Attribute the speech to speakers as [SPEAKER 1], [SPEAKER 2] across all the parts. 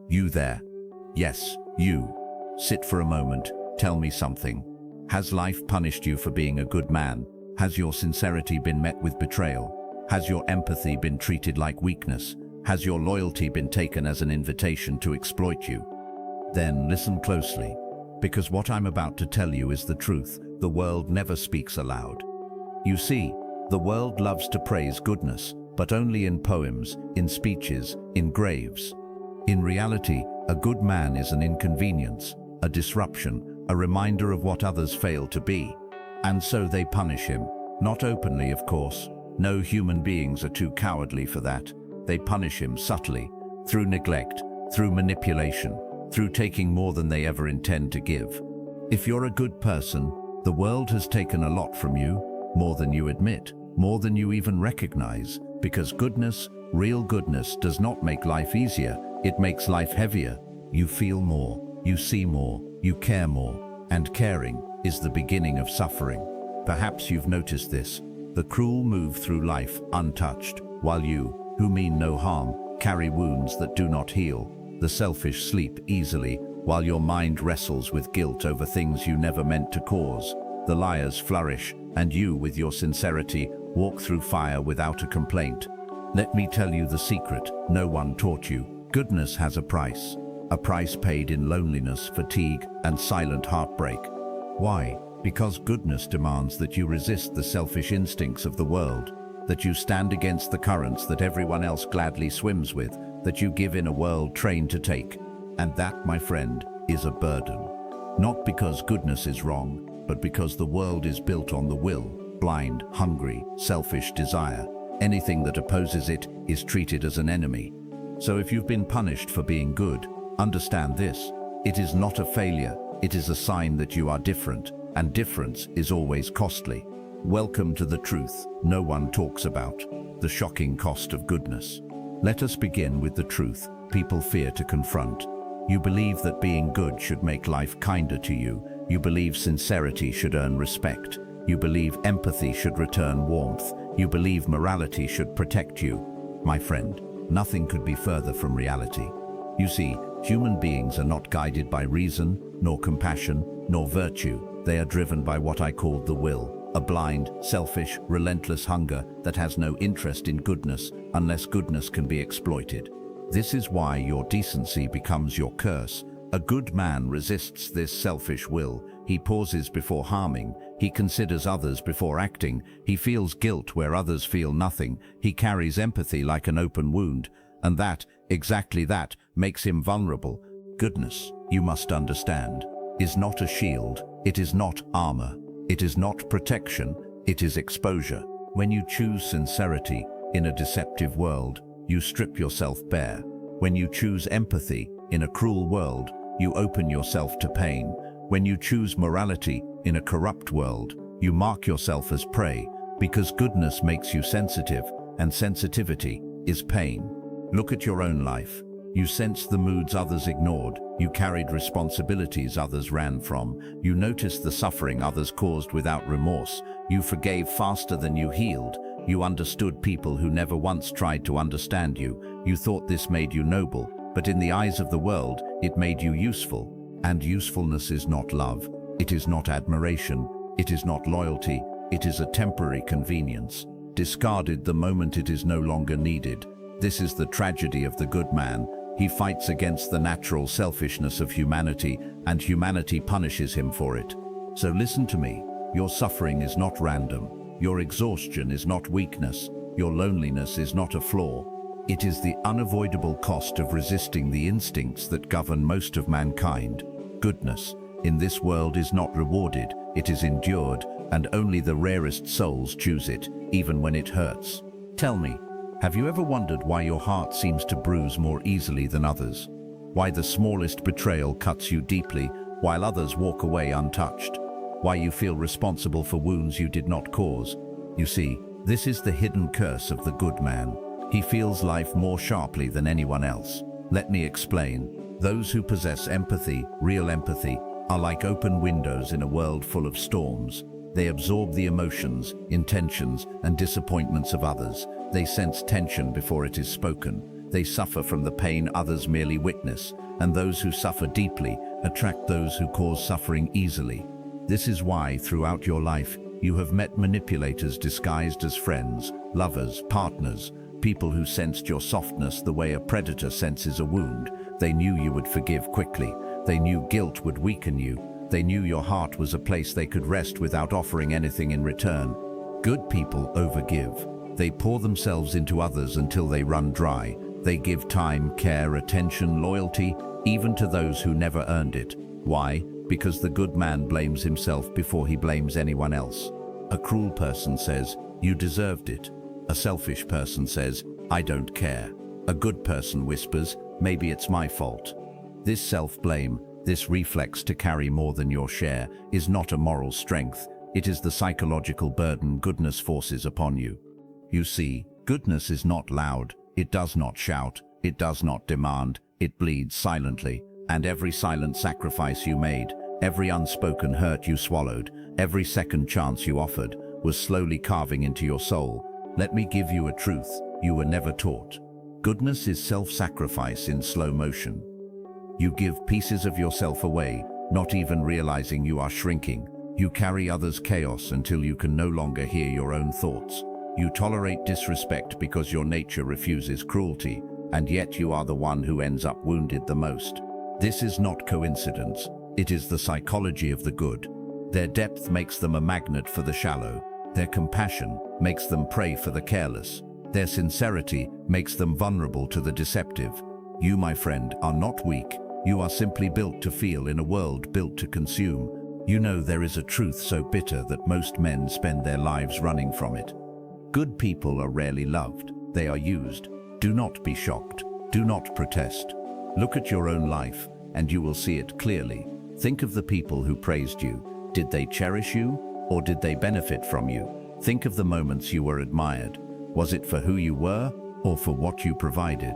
[SPEAKER 1] You there? Yes, you. Sit for a moment. Tell me something. Has life punished you for being a good man? Has your sincerity been met with betrayal? Has your empathy been treated like weakness? Has your loyalty been taken as an invitation to exploit you? Then listen closely, because what I'm about to tell you is the truth. The world never speaks aloud. You see, the world loves to praise goodness, but only in poems, in speeches, in graves. In reality, a good man is an inconvenience, a disruption, a reminder of what others fail to be. And so they punish him. Not openly, of course. No human beings are too cowardly for that. They punish him subtly, through neglect, through manipulation, through taking more than they ever intend to give. If you're a good person, the world has taken a lot from you, more than you admit, more than you even recognize, because goodness, real goodness, does not make life easier, it makes life heavier. You feel more, you see more, you care more, and caring is the beginning of suffering. Perhaps you've noticed this. The cruel move through life untouched, while you, who mean no harm, carry wounds that do not heal. The selfish sleep easily, while your mind wrestles with guilt over things you never meant to cause. The liars flourish, and you, with your sincerity, walk through fire without a complaint. Let me tell you the secret no one taught you. Goodness has a price paid in loneliness, fatigue, and silent heartbreak. Why? Because goodness demands that you resist the selfish instincts of the world, that you stand against the currents that everyone else gladly swims with, that you give in a world trained to take. And that, my friend, is a burden. Not because goodness is wrong, but because the world is built on the will, blind, hungry, selfish desire. Anything that opposes it is treated as an enemy. So if you've been punished for being good, understand this. It is not a failure, it is a sign that you are different, and difference is always costly. Welcome to the truth no one talks about, the shocking cost of goodness. Let us begin with the truth people fear to confront. You believe that being good should make life kinder to you. You believe sincerity should earn respect. You believe empathy should return warmth. You believe morality should protect you. My friend, nothing could be further from reality. You see, human beings are not guided by reason, nor compassion, nor virtue. They are driven by what I call the will, a blind, selfish, relentless hunger that has no interest in goodness unless goodness can be exploited. This is why your decency becomes your curse. A good man resists this selfish will. He pauses before harming. He considers others before acting. He feels guilt where others feel nothing. He carries empathy like an open wound. And that, exactly that, makes him vulnerable. Goodness, you must understand, is not a shield. It is not armor. It is not protection. It is exposure. When you choose sincerity in a deceptive world, you strip yourself bare. When you choose empathy in a cruel world, you open yourself to pain. When you choose morality in a corrupt world, you mark yourself as prey, because goodness makes you sensitive, and sensitivity is pain. Look at your own life. You sensed the moods others ignored. You carried responsibilities others ran from. You noticed the suffering others caused without remorse. You forgave faster than you healed. You understood people who never once tried to understand you. You thought this made you noble, but in the eyes of the world, it made you useful. And usefulness is not love. It is not admiration. It is not loyalty. It is a temporary convenience, discarded the moment it is no longer needed. This is the tragedy of the good man. He fights against the natural selfishness of humanity, and humanity punishes him for it. So listen to me. Your suffering is not random. Your exhaustion is not weakness. Your loneliness is not a flaw. It is the unavoidable cost of resisting the instincts that govern most of mankind. Goodness in this world is not rewarded, it is endured, and only the rarest souls choose it, even when it hurts. Tell me, have you ever wondered why your heart seems to bruise more easily than others? Why the smallest betrayal cuts you deeply, while others walk away untouched? Why you feel responsible for wounds you did not cause? You see, this is the hidden curse of the good man. He feels life more sharply than anyone else. Let me explain. Those who possess empathy, real empathy, are like open windows in a world full of storms. They absorb the emotions, intentions, and disappointments of others. They sense tension before it is spoken. They suffer from the pain others merely witness, and those who suffer deeply attract those who cause suffering easily. This is why, throughout your life, you have met manipulators disguised as friends, lovers, partners, people who sensed your softness the way a predator senses a wound. They knew you would forgive quickly. They knew guilt would weaken you. They knew your heart was a place they could rest without offering anything in return. Good people overgive. They pour themselves into others until they run dry. They give time, care, attention, loyalty, even to those who never earned it. Why? Because the good man blames himself before he blames anyone else. A cruel person says, "You deserved it." A selfish person says, "I don't care." A good person whispers, "Maybe it's my fault." This self-blame, this reflex to carry more than your share, is not a moral strength. It is the psychological burden goodness forces upon you. You see, goodness is not loud. It does not shout. It does not demand. It bleeds silently. And every silent sacrifice you made, every unspoken hurt you swallowed, every second chance you offered, was slowly carving into your soul. Let me give you a truth you were never taught. Goodness is self-sacrifice in slow motion. You give pieces of yourself away, not even realizing you are shrinking. You carry others' chaos until you can no longer hear your own thoughts. You tolerate disrespect because your nature refuses cruelty, and yet you are the one who ends up wounded the most. This is not coincidence. It is the psychology of the good. Their depth makes them a magnet for the shallow. Their compassion makes them prey for the careless. Their sincerity makes them vulnerable to the deceptive. You, my friend, are not weak. You are simply built to feel in a world built to consume. You know there is a truth so bitter that most men spend their lives running from it. Good people are rarely loved. They are used. Do not be shocked. Do not protest. Look at your own life, and you will see it clearly. Think of the people who praised you. Did they cherish you, or did they benefit from you? Think of the moments you were admired. Was it for who you were, or for what you provided?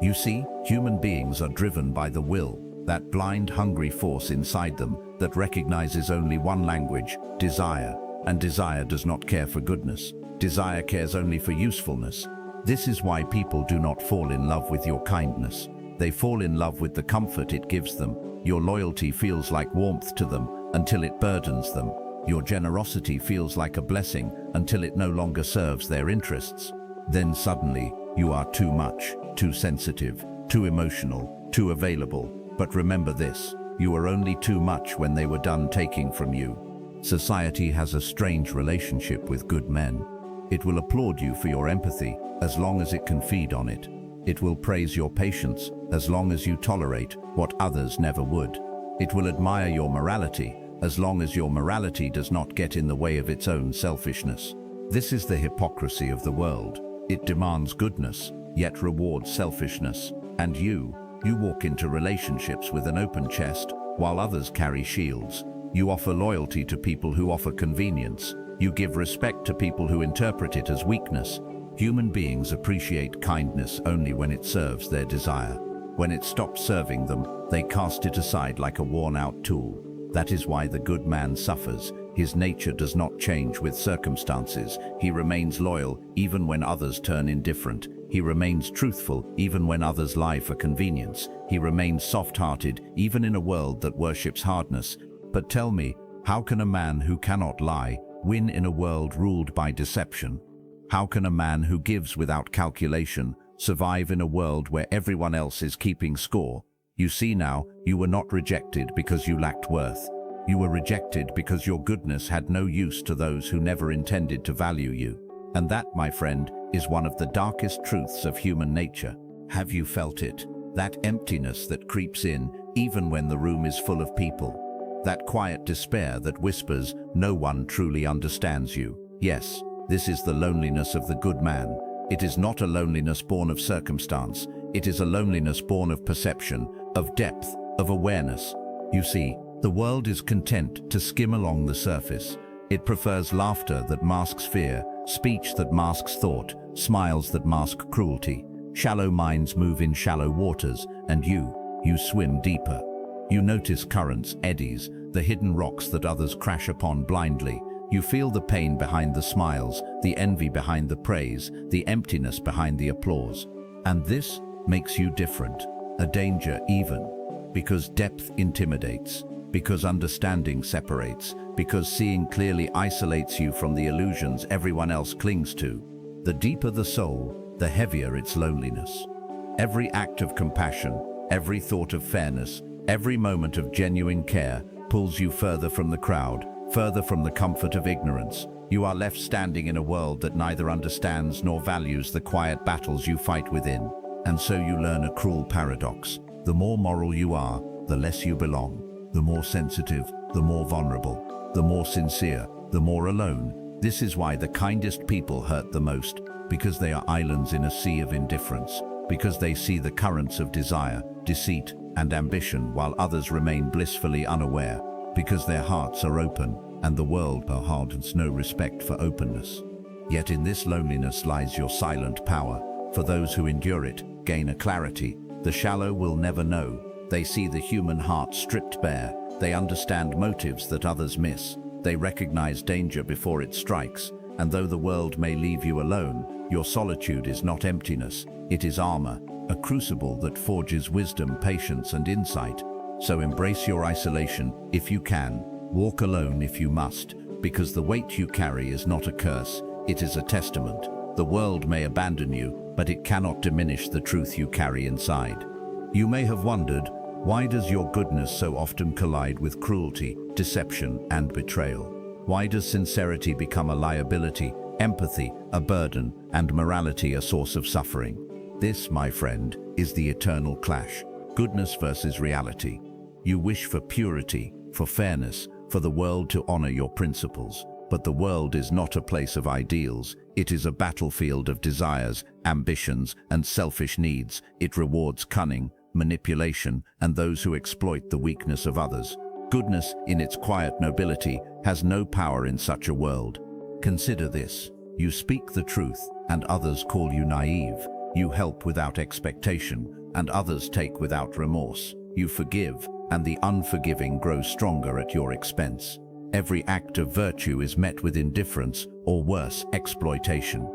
[SPEAKER 1] You see, human beings are driven by the will, that blind, hungry force inside them that recognizes only one language, desire. And desire does not care for goodness. Desire cares only for usefulness. This is why people do not fall in love with your kindness. They fall in love with the comfort it gives them. Your loyalty feels like warmth to them until it burdens them. Your generosity feels like a blessing until it no longer serves their interests. Then suddenly, you are too much, too sensitive, too emotional, too available. But remember this, you were only too much when they were done taking from you. Society has a strange relationship with good men. It will applaud you for your empathy as long as it can feed on it. It will praise your patience as long as you tolerate what others never would. It will admire your morality as long as your morality does not get in the way of its own selfishness. This is the hypocrisy of the world. It demands goodness, yet rewards selfishness. And you walk into relationships with an open chest while others carry shields. You offer loyalty to people who offer convenience. You give respect to people who interpret it as weakness. Human beings appreciate kindness only when it serves their desire. When it stops serving them, they cast it aside like a worn-out tool. That is why the good man suffers. His nature does not change with circumstances. He remains loyal even when others turn indifferent. He remains truthful even when others lie for convenience. He remains soft-hearted even in a world that worships hardness. But tell me, how can a man who cannot lie win in a world ruled by deception? How can a man who gives without calculation survive in a world where everyone else is keeping score? You see now, you were not rejected because you lacked worth. You were rejected because your goodness had no use to those who never intended to value you. And that, my friend, is one of the darkest truths of human nature. Have you felt it? That emptiness that creeps in even when the room is full of people. That quiet despair that whispers, no one truly understands you. Yes, this is the loneliness of the good man. It is not a loneliness born of circumstance. It is a loneliness born of perception, of depth, of awareness. You see, the world is content to skim along the surface. It prefers laughter that masks fear, speech that masks thought, smiles that mask cruelty. Shallow minds move in shallow waters, and you swim deeper. You notice currents, eddies, the hidden rocks that others crash upon blindly. You feel the pain behind the smiles, the envy behind the praise, the emptiness behind the applause. And this makes you different, a danger even, because depth intimidates, because understanding separates, because seeing clearly isolates you from the illusions everyone else clings to. The deeper the soul, the heavier its loneliness. Every act of compassion, every thought of fairness, every moment of genuine care pulls you further from the crowd, further from the comfort of ignorance. You are left standing in a world that neither understands nor values the quiet battles you fight within. And so you learn a cruel paradox. The more moral you are, the less you belong. The more sensitive, the more vulnerable. The more sincere, the more alone. This is why the kindest people hurt the most, because they are islands in a sea of indifference, because they see the currents of desire, deceit, and ambition while others remain blissfully unaware, because their hearts are open and the world hardens no respect for openness. Yet in this loneliness lies your silent power. For those who endure it, gain a clarity. The shallow will never know. They see the human heart stripped bare. They understand motives that others miss. They recognize danger before it strikes. And though the world may leave you alone, your solitude is not emptiness. It is armor, a crucible that forges wisdom, patience, and insight. So embrace your isolation if you can. Walk alone if you must, because the weight you carry is not a curse, it is a testament. The world may abandon you, but it cannot diminish the truth you carry inside. You may have wondered, why does your goodness so often collide with cruelty, deception, and betrayal? Why does sincerity become a liability, empathy a burden, and morality a source of suffering? This, my friend, is the eternal clash. Goodness versus reality. You wish for purity, for fairness, for the world to honor your principles. But the world is not a place of ideals. It is a battlefield of desires, ambitions, and selfish needs. It rewards cunning, manipulation, and those who exploit the weakness of others. Goodness, in its quiet nobility, has no power in such a world. Consider this. You speak the truth, and others call you naive. You help without expectation, and others take without remorse. You forgive, and the unforgiving grows stronger at your expense. Every act of virtue is met with indifference, or worse, exploitation.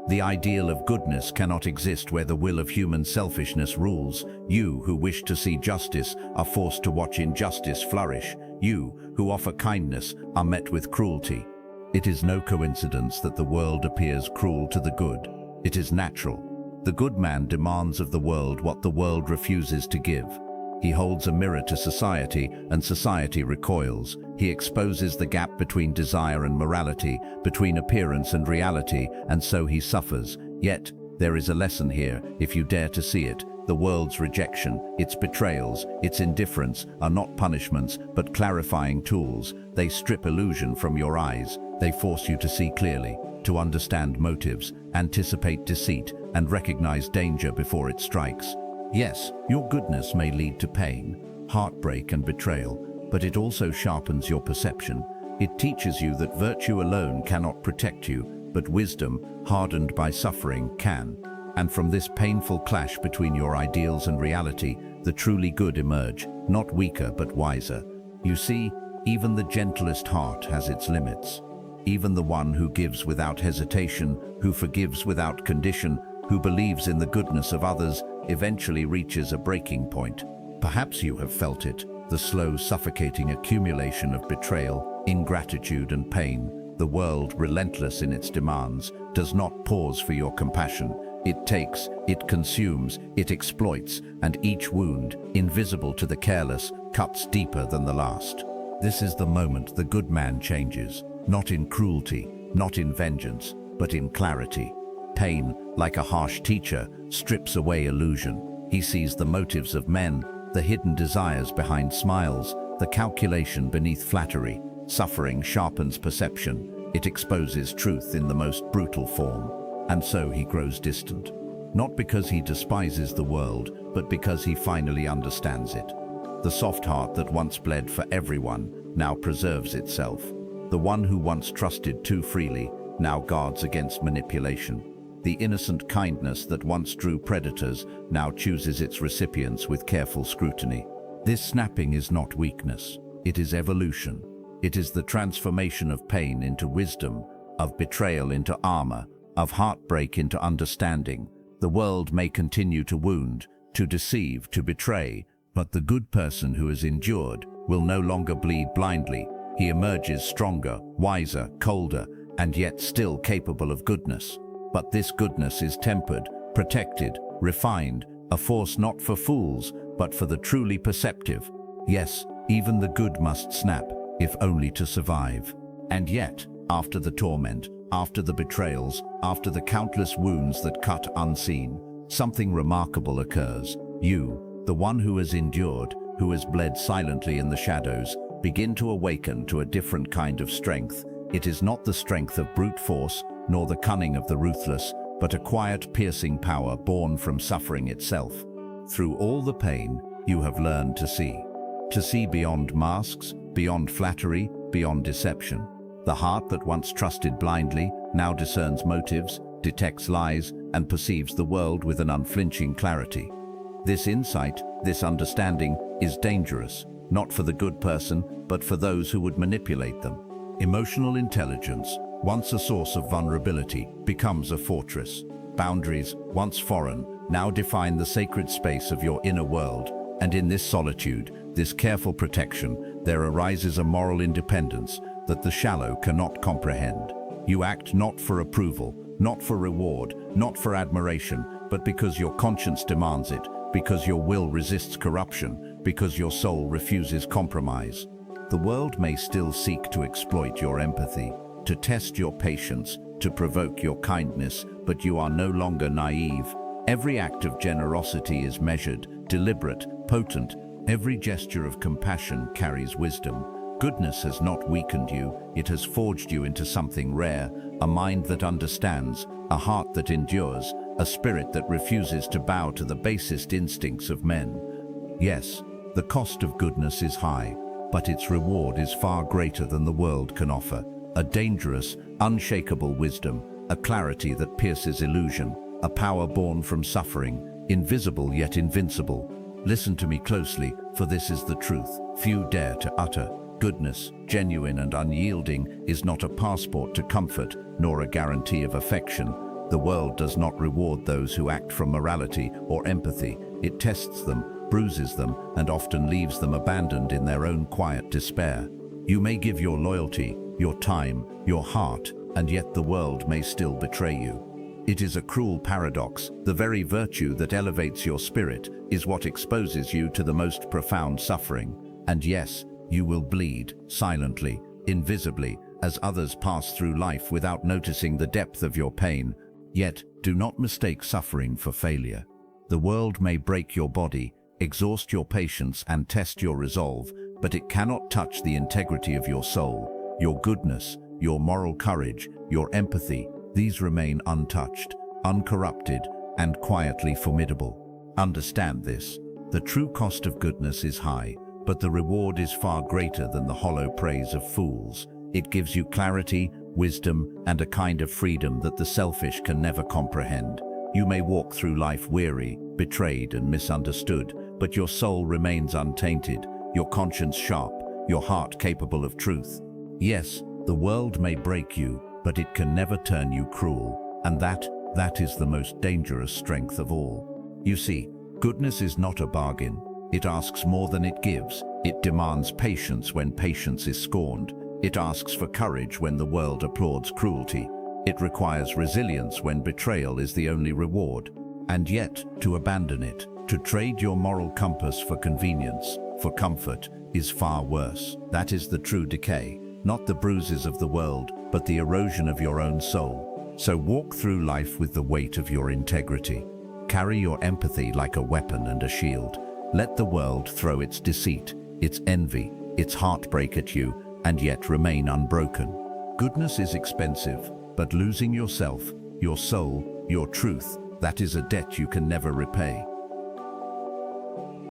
[SPEAKER 1] The ideal of goodness cannot exist where the will of human selfishness rules. You who wish to see justice are forced to watch injustice flourish. You who offer kindness are met with cruelty. It is no coincidence that the world appears cruel to the good. It is natural. The good man demands of the world what the world refuses to give. He holds a mirror to society, and society recoils. He exposes the gap between desire and morality, between appearance and reality, and so he suffers. Yet, there is a lesson here, if you dare to see it. The world's rejection, its betrayals, its indifference are not punishments, but clarifying tools. They strip illusion from your eyes. They force you to see clearly, to understand motives, anticipate deceit, and recognize danger before it strikes. Yes, your goodness may lead to pain, heartbreak, and betrayal, but it also sharpens your perception. It teaches you that virtue alone cannot protect you, but wisdom, hardened by suffering, can. And from this painful clash between your ideals and reality, the truly good emerge, not weaker but wiser. You see, even the gentlest heart has its limits. Even the one who gives without hesitation, who forgives without condition, who believes in the goodness of others, eventually reaches a breaking point. Perhaps you have felt it, the slow, suffocating accumulation of betrayal, ingratitude, and pain. The world, relentless in its demands, does not pause for your compassion. It takes, it consumes, it exploits, and each wound, invisible to the careless, cuts deeper than the last. This is the moment the good man changes, not in cruelty, not in vengeance, but in clarity. Pain, like a harsh teacher, strips away illusion. He sees the motives of men, the hidden desires behind smiles, the calculation beneath flattery. Suffering sharpens perception. It exposes truth in the most brutal form. And so he grows distant. Not because he despises the world, but because he finally understands it. The soft heart that once bled for everyone now preserves itself. The one who once trusted too freely now guards against manipulation. The innocent kindness that once drew predators now chooses its recipients with careful scrutiny. This snapping is not weakness. It is evolution. It is the transformation of pain into wisdom, of betrayal into armor, of heartbreak into understanding. The world may continue to wound, to deceive, to betray, but the good person who has endured will no longer bleed blindly. He emerges stronger, wiser, colder, and yet still capable of goodness. But this goodness is tempered, protected, refined, a force not for fools, but for the truly perceptive. Yes, even the good must snap, if only to survive. And yet, after the torment, after the betrayals, after the countless wounds that cut unseen, something remarkable occurs. You, the one who has endured, who has bled silently in the shadows, begin to awaken to a different kind of strength. It is not the strength of brute force, nor the cunning of the ruthless, but a quiet, piercing power born from suffering itself. Through all the pain, you have learned to see beyond masks, beyond flattery, beyond deception. The heart that once trusted blindly now discerns motives, detects lies, and perceives the world with an unflinching clarity. This insight, this understanding, is dangerous, not for the good person, but for those who would manipulate them. Emotional intelligence, once a source of vulnerability, becomes a fortress. Boundaries, once foreign, now define the sacred space of your inner world, and in this solitude, this careful protection, there arises a moral independence that the shallow cannot comprehend. You act not for approval, not for reward, not for admiration, but because your conscience demands it, because your will resists corruption, because your soul refuses compromise. The world may still seek to exploit your empathy, to test your patience, to provoke your kindness, but you are no longer naive. Every act of generosity is measured, deliberate, potent. Every gesture of compassion carries wisdom. Goodness has not weakened you, it has forged you into something rare, a mind that understands, a heart that endures, a spirit that refuses to bow to the basest instincts of men. Yes, the cost of goodness is high, but its reward is far greater than the world can offer. A dangerous, unshakable wisdom, a clarity that pierces illusion, a power born from suffering, invisible yet invincible. Listen to me closely, for this is the truth few dare to utter. Goodness, genuine and unyielding, is not a passport to comfort, nor a guarantee of affection. The world does not reward those who act from morality or empathy. It tests them, bruises them, and often leaves them abandoned in their own quiet despair. You may give your loyalty, your time, your heart, and yet the world may still betray you. It is a cruel paradox. The very virtue that elevates your spirit is what exposes you to the most profound suffering. And yes, you will bleed, silently, invisibly, as others pass through life without noticing the depth of your pain. Yet, do not mistake suffering for failure. The world may break your body, exhaust your patience, and test your resolve, but it cannot touch the integrity of your soul, your goodness, your moral courage, your empathy. These remain untouched, uncorrupted, and quietly formidable. Understand this. The true cost of goodness is high, but the reward is far greater than the hollow praise of fools. It gives you clarity, wisdom, and a kind of freedom that the selfish can never comprehend. You may walk through life weary, betrayed, and misunderstood, but your soul remains untainted, your conscience sharp, your heart capable of truth. Yes, the world may break you, but it can never turn you cruel, and that is the most dangerous strength of all. You see, goodness is not a bargain. It asks more than it gives. It demands patience when patience is scorned. It asks for courage when the world applauds cruelty. It requires resilience when betrayal is the only reward. And yet, to abandon it, to trade your moral compass for convenience, for comfort, is far worse. That is the true decay, not the bruises of the world, but the erosion of your own soul. So walk through life with the weight of your integrity. Carry your empathy like a weapon and a shield. Let the world throw its deceit, its envy, its heartbreak at you, and yet remain unbroken. Goodness is expensive, but losing yourself, your soul, your truth, that is a debt you can never repay.